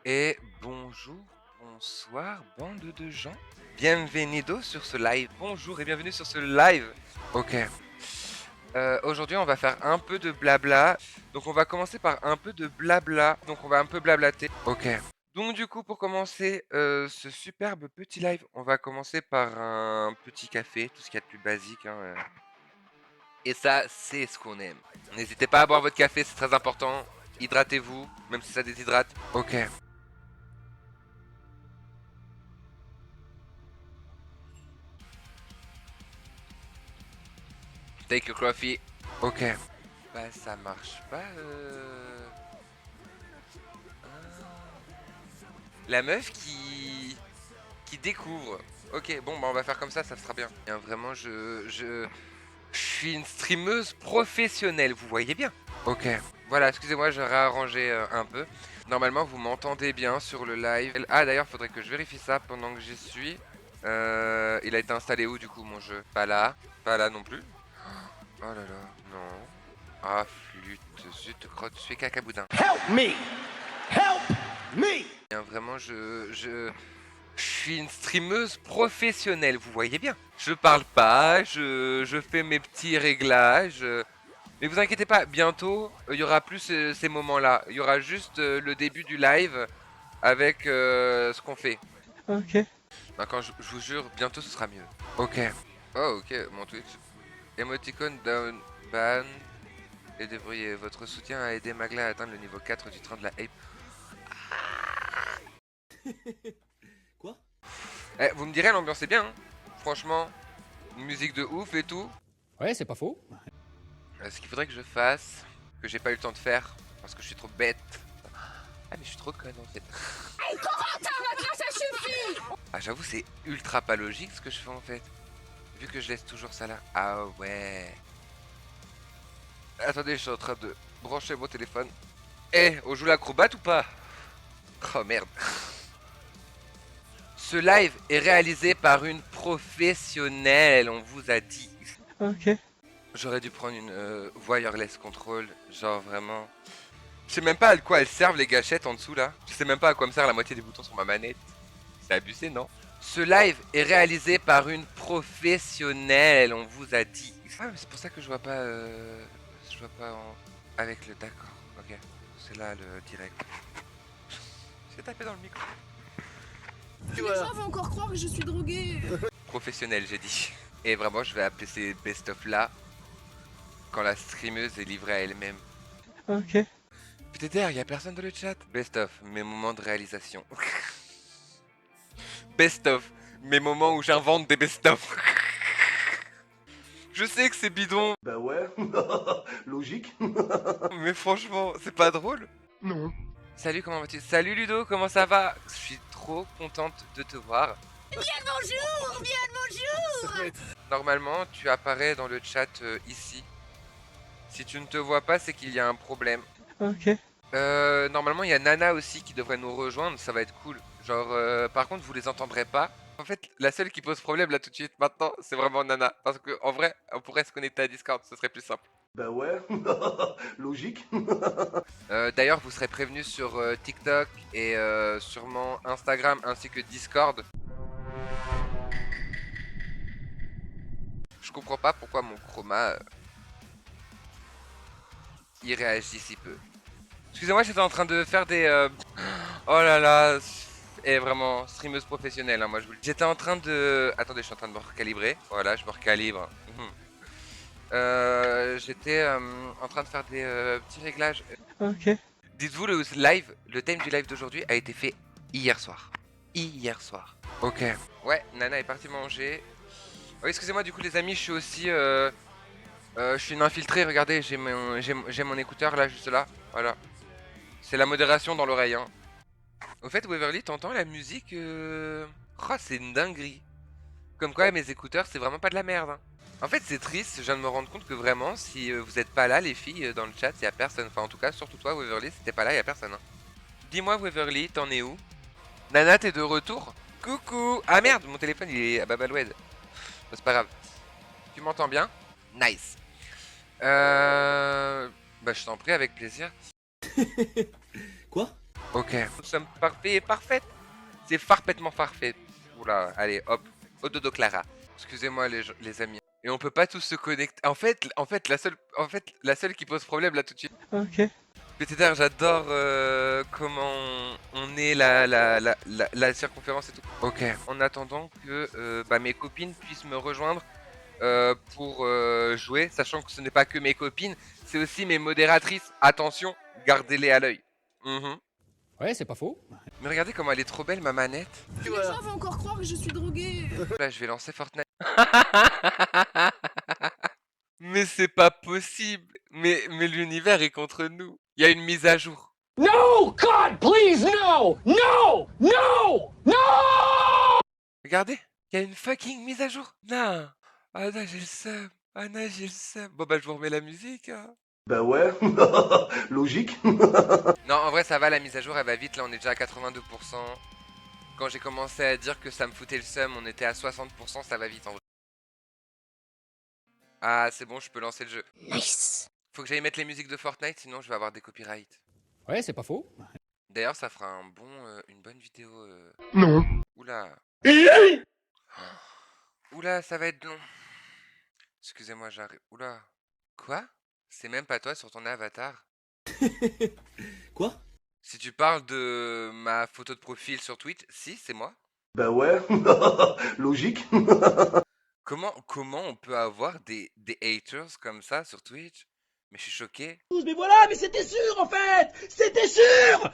Et bonjour, bonsoir, bande de gens. Bienvenido sur ce live. Bonjour et bienvenue sur ce live. Ok. Aujourd'hui, on va faire un peu de blabla. Donc, on va commencer par un peu de blabla. Donc, on va un peu blablater. Ok. Donc, du coup, pour commencer ce superbe petit live, on va commencer par un petit café, tout ce qu'il y a de plus basique, hein. Et ça, c'est ce qu'on aime. N'hésitez pas à boire votre café, c'est très important. Hydratez-vous, même si ça déshydrate. Ok. Take a coffee. Ok. Bah ça marche pas. La meuf qui découvre. Ok, bon bah on va faire comme ça sera bien. Bien, vraiment, je suis une streameuse professionnelle, vous voyez bien. Ok. Voilà, excusez-moi, j'ai réarrangé un peu. Normalement, vous m'entendez bien sur le live. Ah d'ailleurs, faudrait que je vérifie ça pendant que j'y suis. Il a été installé où du coup mon jeu? Pas là, pas là non plus. Oh là là, non. Ah, flûte, zut, crotte, sué, cacaboudin. Help me! Help me! Bien, vraiment, je suis une streameuse professionnelle, vous voyez bien. Je parle pas, je fais mes petits réglages. Mais vous inquiétez pas, bientôt, il y aura plus ces moments-là. Il y aura juste le début du live avec ce qu'on fait. Ok. Ben, quand je vous jure, bientôt ce sera mieux. Ok. Oh, ok, mon Twitch. Emoticon down ban. Et débrouillez. Votre soutien a aidé Magla à atteindre le niveau 4 du train de la hype. Quoi? Eh, vous me direz, l'ambiance est bien, hein. Franchement, une musique de ouf et tout. Ouais, c'est pas faux. Ce qu'il faudrait que je fasse, que j'ai pas eu le temps de faire, parce que je suis trop bête. Ah, mais je suis trop conne en fait. Ah, j'avoue, c'est ultra pas logique ce que je fais en fait. Vu que je laisse toujours ça là. Ah ouais. Attendez, je suis en train de brancher mon téléphone. Eh, on joue l'acrobate ou pas? Oh merde. Ce live est réalisé par une professionnelle, on vous a dit. Ok. J'aurais dû prendre une wireless control, genre vraiment. Je sais même pas à quoi elles servent les gâchettes en dessous là. Je sais même pas à quoi me sert la moitié des boutons sur ma manette. C'est abusé, non? Ce live est réalisé par une professionnelle, on vous a dit. Ah, mais c'est pour ça que je vois pas. Je vois pas avec le. D'accord, ok. C'est là le direct. J'ai tapé dans le micro. Les gens vont encore croire que je suis droguée. Professionnel, j'ai dit. Et vraiment, je vais appeler ces best-of là quand la streameuse est livrée à elle-même. Ok. Putain, y a personne dans le chat. Best-of, mes moments de réalisation. Best-of, mes moments où j'invente des best-of. Je sais que c'est bidon, Bah ouais, logique. mais franchement, c'est pas drôle. Non. Salut, comment vas-tu? Salut Ludo, comment ça va? Je suis trop contente de te voir. Bonjour, bien bonjour. Normalement, tu apparais dans le chat ici. Si tu ne te vois pas, c'est qu'il y a un problème. Ok. Normalement, il y a Nana aussi qui devrait nous rejoindre, ça va être cool. Genre, par contre, vous les entendrez pas. En fait, la seule qui pose problème là tout de suite maintenant, c'est vraiment Nana. Parce que en vrai, on pourrait se connecter à Discord, ce serait plus simple. Bah ouais, logique. D'ailleurs, vous serez prévenus sur TikTok et sûrement Instagram ainsi que Discord. Je comprends pas pourquoi mon chroma il réagit si peu. Excusez-moi, j'étais en train de faire des. Oh là là, et vraiment streameuse professionnelle, hein, moi je vous le dis. J'étais en train de. Attendez, je suis en train de me recalibrer. Voilà, je me recalibre. J'étais en train de faire des petits réglages. Ok. Dites-vous, le live, le thème du live d'aujourd'hui a été fait hier soir. Hier soir. Ok. Ouais, Nana est partie manger. Oh, excusez-moi, du coup, les amis, je suis aussi. Je suis une infiltrée, regardez, j'ai mon écouteur là, juste là. Voilà. C'est la modération dans l'oreille, hein. Au fait, Waverly, t'entends la musique Oh, c'est une dinguerie. Comme quoi, mes écouteurs, c'est vraiment pas de la merde, hein. En fait, c'est triste, je viens de me rendre compte que vraiment, si vous êtes pas là, les filles, dans le chat, y a personne. Enfin, en tout cas, surtout toi, Waverly, si t'es pas là, y a personne, hein. Dis-moi, Waverly, t'en es où? Nana, t'es de retour? Coucou! Ah merde, mon téléphone, il est à Babaloued. C'est pas grave. Tu m'entends bien? Nice. Bah, je t'en prie, avec plaisir. Quoi? Ok. Nous sommes parfaits et parfaites. C'est parfaitement parfait. Oula, allez, hop. Au dodo Clara. Excusez-moi les amis. Et on peut pas tous se connecter. En fait, la seule qui pose problème là tout de suite. Ok. PTR, j'adore comment on est la circonférence et tout. Ok. En attendant que mes copines puissent me rejoindre pour jouer, sachant que ce n'est pas que mes copines, c'est aussi mes modératrices. Attention, gardez-les à l'œil. Mhm. Ouais, c'est pas faux. Mais regardez comment elle est trop belle ma manette. Les gens vont encore croire que je suis droguée. Là, je vais lancer Fortnite. Mais c'est pas possible. Mais l'univers est contre nous. Il y a une mise à jour. No, God, please, no! No! No! No! Regardez, il y a une fucking mise à jour. Non. Ah non, j'ai le seum. Ah non, j'ai le seum. Bon bah je vous remets la musique. Hein. Bah ouais, logique. Non, en vrai ça va, la mise à jour elle va vite. Là on est déjà à 82%. Quand j'ai commencé à dire que ça me foutait le seum, on était à 60%, ça va vite en vrai. Ah c'est bon, je peux lancer le jeu. Nice. Faut que j'aille mettre les musiques de Fortnite, sinon je vais avoir des copyrights. Ouais, c'est pas faux. D'ailleurs ça fera une bonne vidéo. Non. Oula. Oula, ça va être long. Excusez-moi, j'arrive. Oula. Quoi? C'est même pas toi sur ton avatar. Quoi? Si tu parles de ma photo de profil sur Twitch, si, c'est moi. Bah ouais, logique. Comment on peut avoir des haters comme ça sur Twitch? Mais je suis choqué. Mais voilà, mais c'était sûr en fait. C'était sûr.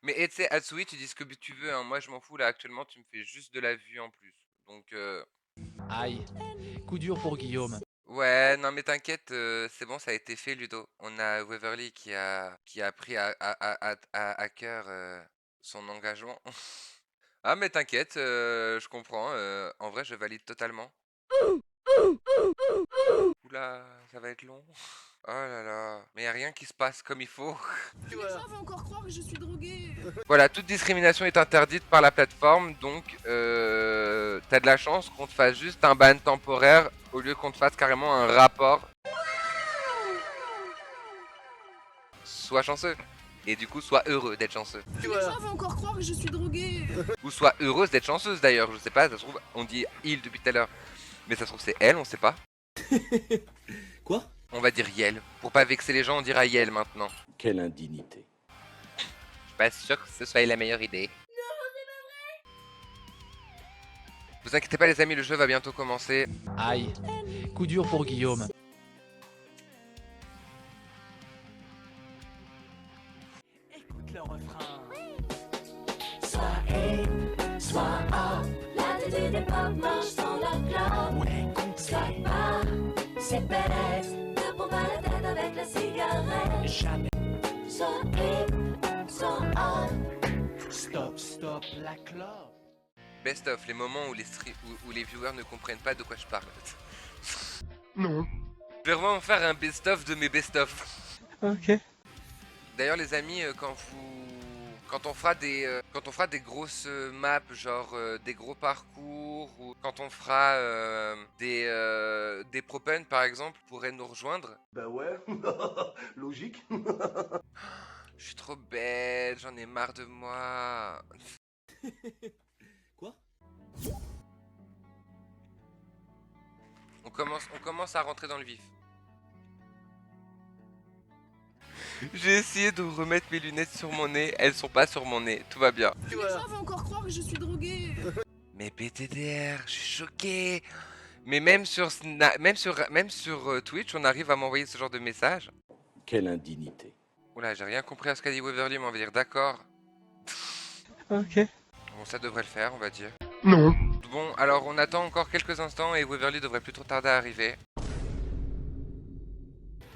Mais tu sais, Atsui, tu dis ce que tu veux, hein. Moi je m'en fous là, actuellement tu me fais juste de la vue en plus. Donc Aïe, coup dur pour Guillaume. ouais, non mais t'inquiète, c'est bon, ça a été fait Ludo. On a Waverly qui a pris à cœur son engagement. Ah mais t'inquiète, je comprends, en vrai je valide totalement. Oula, ça va être long. Oh là là, mais y a rien qui se passe comme il faut. Les gens vont encore croire que je suis droguée. Voilà, toute discrimination est interdite par la plateforme, donc t'as de la chance qu'on te fasse juste un ban temporaire au lieu qu'on te fasse carrément un rapport. Sois chanceux. Et du coup, sois heureux d'être chanceux. Les gens vont encore croire que je suis droguée. Ou sois heureuse d'être chanceuse d'ailleurs, je sais pas, ça se trouve, on dit il depuis tout à l'heure. Mais ça se trouve c'est elle, on sait pas. Quoi? On va dire Yel. Pour pas vexer les gens, on dira Yel maintenant. Quelle indignité. Je suis pas sûr que ce soit la meilleure idée. Vous inquiétez pas les amis, le jeu va bientôt commencer. Aïe, coup dur pour Guillaume. Écoute le refrain. La télé des pop marche sans la clope. Ouais, complet. Pas, c'est bête de prendre la tête avec la cigarette. Jamais. So hip, so on. Stop, stop, la clope. Best of, les moments où où les viewers ne comprennent pas de quoi je parle. Non. Je vais vraiment faire un best of de mes best of. Ok. D'ailleurs les amis, quand on fera des grosses maps, genre des gros parcours, ou quand on fera des propens par exemple, vous pourrez nous rejoindre. Bah ouais, logique. Je suis trop bête, j'en ai marre de moi. Quoi? On commence à rentrer dans le vif. J'ai essayé de remettre mes lunettes sur mon nez, elles sont pas sur mon nez, tout va bien. Les gens vont encore croire que je suis droguée. Mais BTDR, je suis choqué. Mais même sur Twitch, on arrive à m'envoyer ce genre de message. Quelle indignité. Oula, j'ai rien compris à ce qu'a dit Waverly, mais on va dire d'accord. Ok. Bon, ça devrait le faire, on va dire. Non. Bon, alors on attend encore quelques instants et Waverly devrait plus trop tarder à arriver.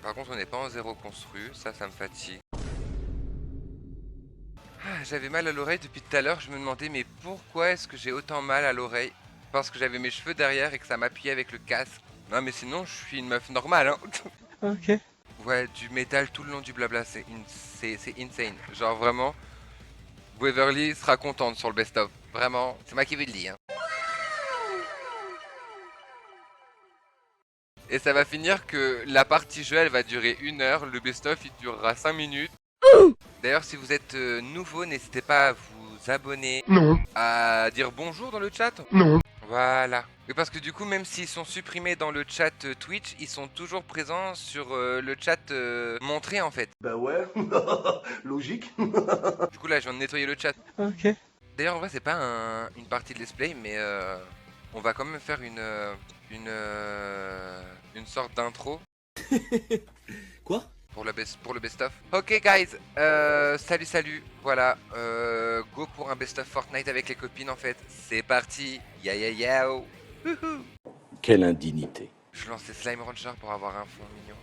Par contre, on n'est pas en zéro construit, ça me fatigue. Ah, j'avais mal à l'oreille depuis tout à l'heure, je me demandais mais pourquoi est-ce que j'ai autant mal à l'oreille? Parce que j'avais mes cheveux derrière et que ça m'appuyait avec le casque. Non mais sinon, je suis une meuf normale, hein. Ok. Ouais, du métal tout le long du blabla, c'est insane. Genre vraiment, Waverly sera contente sur le best-of. Vraiment, c'est moi qui vais le dire. Et ça va finir que la partie jeu elle va durer 1 heure, le best-of il durera 5 minutes. D'ailleurs si vous êtes nouveau, n'hésitez pas à vous abonner, à dire bonjour dans le chat. Voilà. Et parce que du coup même s'ils sont supprimés dans le chat Twitch, ils sont toujours présents sur le chat montré en fait. Bah ouais, logique. Du coup là je viens de nettoyer le chat. Ok. D'ailleurs en vrai c'est pas une partie de let's play mais on va quand même faire une sorte d'intro. Quoi? Pour le best-of. Ok guys, salut, voilà, go pour un best-of Fortnite avec les copines en fait, c'est parti, ya ya ya. Wouhou. Quelle indignité. Je lance les slime rancher pour avoir un fond mignon.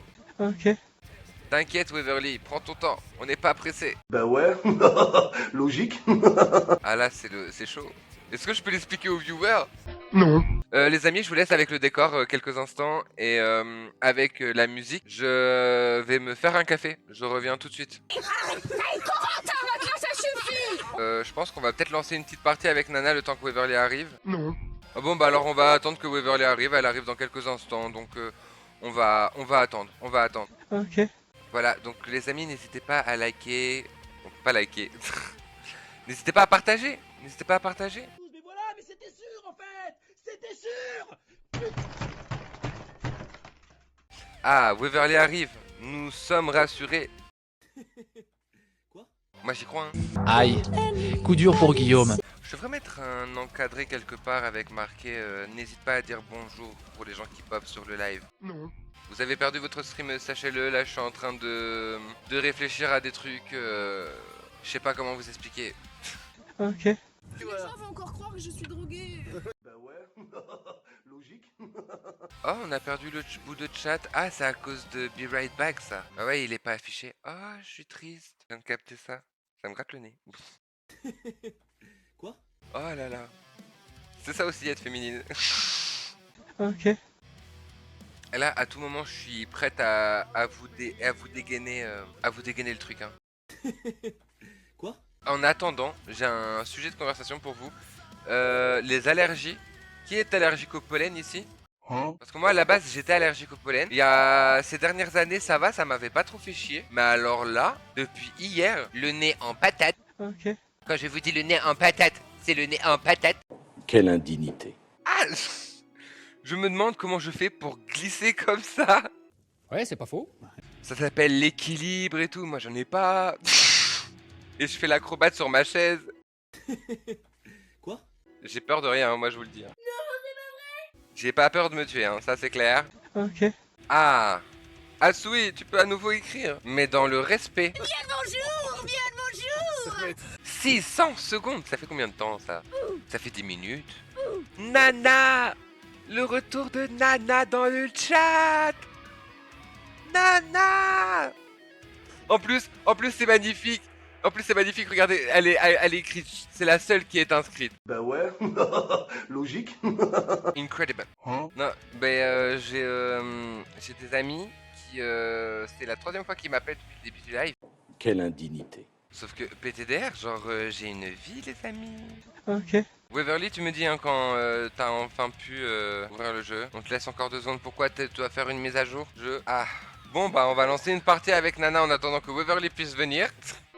Ok. T'inquiète Waverly, prends ton temps, on n'est pas pressé. Bah ouais, logique. Ah là c'est chaud. Est-ce que je peux l'expliquer aux viewers? Non. Les amis, je vous laisse avec le décor quelques instants et avec la musique, je vais me faire un café. Je reviens tout de suite. Je pense qu'on va peut-être lancer une petite partie avec Nana le temps que Waverly arrive. Non. Ah bon bah alors on va attendre que Waverly arrive. Elle arrive dans quelques instants, donc on va attendre. Ok. Voilà, donc les amis, n'hésitez pas à liker, donc pas liker. N'hésitez pas à partager. Mais voilà, mais c'était sûr en fait. C'était sûr. Ah, Waverly arrive. Nous sommes rassurés. Quoi? Moi j'y crois. Aïe. Coup dur pour Guillaume. Je devrais mettre un encadré quelque part avec marqué n'hésite pas à dire bonjour pour les gens qui pop sur le live. Non. Vous avez perdu votre stream, sachez-le. Là, je suis en train de réfléchir à des trucs. Je sais pas comment vous expliquer. Ok. Les gens vont encore croire que je suis droguée. Bah ouais, logique. Oh, on a perdu le bout de chat. Ah, c'est à cause de Be Right Back, ça. Ah ouais, il est pas affiché. Ah, je suis triste. Je viens de capter ça. Ça me gratte le nez. Quoi? Oh là là. C'est ça aussi, être féminine. Ok. Et là, à tout moment, je suis prête à vous dégainer le truc. Hein. Quoi? En attendant, j'ai un sujet de conversation pour vous. Les allergies. Qui est allergique au pollen ici? Parce que moi à la base j'étais allergique au pollen. Il y a ces dernières années ça va, ça m'avait pas trop fait chier. Mais alors là, depuis hier, le nez en patate. Ok. Quand je vous dis le nez en patate, c'est le nez en patate. Quelle indignité. Ah je me demande comment je fais pour glisser comme ça. Ouais, c'est pas faux. Ça s'appelle l'équilibre et tout, moi j'en ai pas. Et je fais l'acrobate sur ma chaise. Quoi? J'ai peur de rien, moi je vous le dis. Non, c'est pas vrai. J'ai pas peur de me tuer, hein, ça c'est clair. Ok. Ah Asui, tu peux à nouveau écrire, mais dans le respect. Bien le bonjour. 600 secondes, ça fait combien de temps ça? Ça fait 10 minutes. Nana! Le retour de Nana dans le chat! Nana! En plus c'est magnifique. Regardez, elle est écrite. C'est la seule qui est inscrite. Bah ouais, logique. Incredible. Non, j'ai des amis qui c'est la 3e fois qu'ils m'appellent depuis le début du live. Quelle indignité. Sauf que PTDR, genre j'ai une vie les amis. Ok. Waverly, tu me dis hein, quand t'as enfin pu ouvrir le jeu. On te laisse encore 2 secondes. Pourquoi tu dois faire une mise à jour? Ah. Bon bah on va lancer une partie avec Nana en attendant que Waverly puisse venir.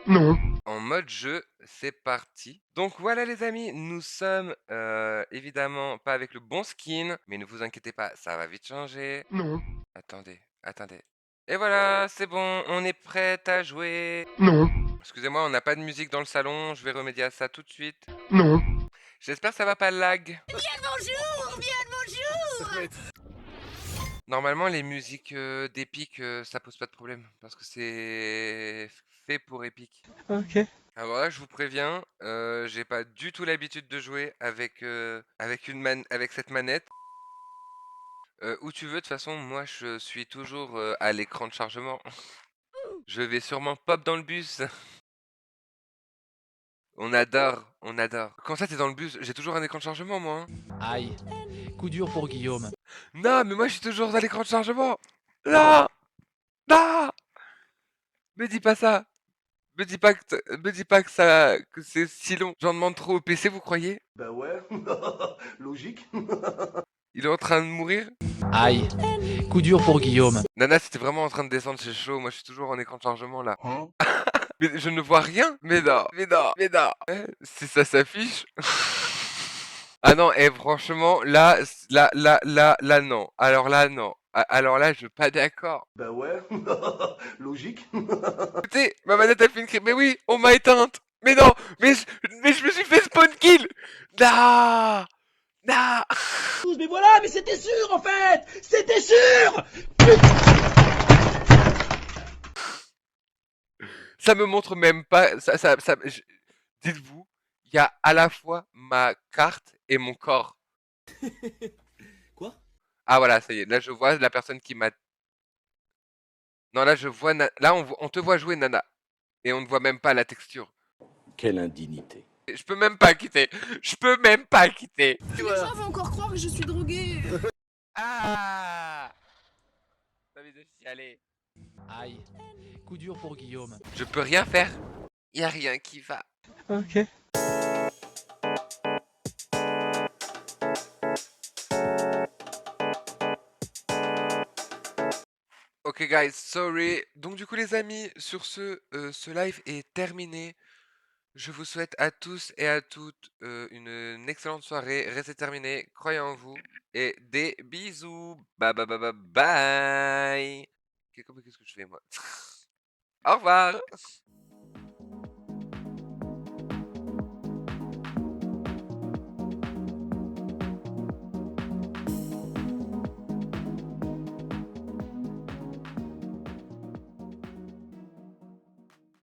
Non. En mode jeu, c'est parti. Donc voilà les amis, nous sommes évidemment pas avec le bon skin. Mais ne vous inquiétez pas, ça va vite changer. Non. Attendez. Et voilà, c'est bon, on est prêt à jouer. Non. Excusez-moi, on n'a pas de musique dans le salon, je vais remédier à ça tout de suite. Non. J'espère que ça va pas lag. Bien le bonjour. Normalement, les musiques d'Epic, ça pose pas de problème. Parce que c'est fait pour Epic. Ok. Alors là, je vous préviens, j'ai pas du tout l'habitude de jouer avec cette manette. Où tu veux, de toute façon, moi je suis toujours à l'écran de chargement. Je vais sûrement pop dans le bus. On adore. Comment ça t'es dans le bus? J'ai toujours un écran de chargement moi. Hein. Aïe. Coup dur pour Guillaume. Non, mais moi je suis toujours à l'écran de chargement. Non. Me dis pas ça. Me dis pas que c'est si long. J'en demande trop au PC, vous croyez? Bah ouais, logique. Il est en train de mourir. Aïe. Coup dur pour Guillaume. Nana, c'était vraiment en train de descendre, c'est chaud. Moi, je suis toujours en écran de chargement là. Mais je ne vois rien. Mais non, mais non, mais non. Si ça s'affiche. Ah non, et franchement, là, non. Alors là, non. Alors là, je suis pas d'accord. Bah ouais, logique. Écoutez, ma manette a fait une crise. Mais oui, on m'a éteinte. Mais non, mais je me suis fait spawn kill. Non, non. Mais voilà, mais c'était sûr en fait. C'était sûr. Ça me montre même pas. Dites-vous, il y a à la fois ma carte et mon corps. Quoi? Ah voilà, ça y est. Là, je vois la personne qui m'a. Non, là, je vois. Là, on te voit jouer, Nana. Et on ne voit même pas la texture. Quelle indignité. Je peux même pas quitter. Je peux même pas quitter. Les gens vont encore croire que je suis droguée. Ah. T'as envie de chialer. Aïe. Coup dur pour Guillaume. Je peux rien faire. Y a rien qui va. Ok. Ok guys, sorry. Donc du coup les amis, sur ce live est terminé. Je vous souhaite à tous et à toutes une excellente soirée. Restez terminés, croyez en vous. Et des bisous. Bye bye bye bye bye. Qu'est-ce que je fais moi? Au revoir.